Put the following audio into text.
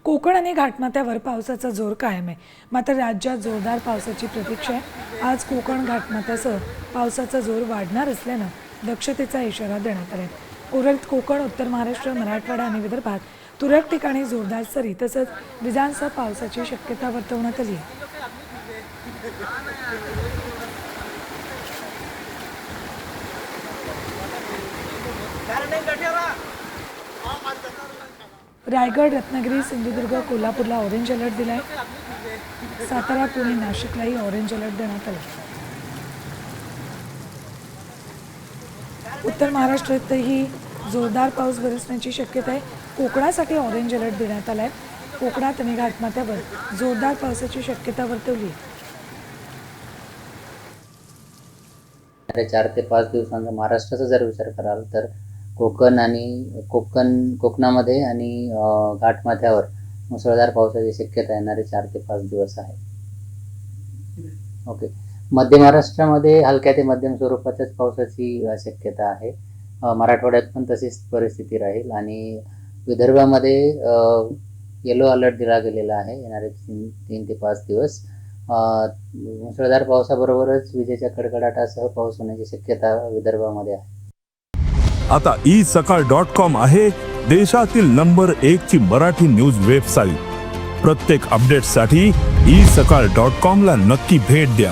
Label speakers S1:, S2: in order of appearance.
S1: कोकण आणि घाटमाथ्यावर पावसाचा जोर कायम आहे. मात्र राज्यात जोरदार पावसाची प्रतीक्षा आहे. आज कोकण घाटमाथ्यासह पावसाचा जोर वाढणार असल्यानं दक्षतेचा इशारा देण्यात आला आहे. उर्वरित कोकण, उत्तर महाराष्ट्र, मराठवाडा आणि विदर्भात तुरळक ठिकाणी जोरदार सरी तसंच विजांसह पावसाची शक्यता वर्तवण्यात आली आहे. रायगड, रत्नागिरी, सिंधुदुर्ग, कोल्हापूरला ऑरेंज अलर्ट दिलाय. सातारा, पुणे, नाशिकलाही ऑरेंज अलर्ट देण्यात आला. उत्तर महाराष्ट्रातही जोरदार पाऊस बरसण्याची शक्यता आहे. कोकणासाठी ऑरेंज अलर्ट देण्यात आलाय. कोकणात आणि घाटमाथ्यावर जोरदार पावसाची शक्यता वर्तवली आहे.
S2: 4 ते 5 दिवसांचा महाराष्ट्राचा जर विचार कराल तर कोकणामध्ये आणि घाटमाथ्यावर मुसळधार पावसाची शक्यता येणारे 4 ते 5 दिवस आहे. ओके. मध्य महाराष्ट्रामध्ये हलक्या ते मध्यम स्वरूपाच्याच पावसाची शक्यता आहे. मराठवाड्यात पण तशीच परिस्थिती राहील आणि विदर्भामध्ये येलो अलर्ट दिला गेलेला आहे येणारे 3 ते 5 दिवस. मुसळधार पावसाबरोबरच विजेच्या कडकडाटासह पाऊस होण्याची शक्यता विदर्भामध्ये आहे.
S3: आता isakal.com आहे देशातील नंबर 1 ची मराठी न्यूज वेबसाईट. प्रत्येक अपडेटसाठी isakal.com ला नक्की भेट द्या.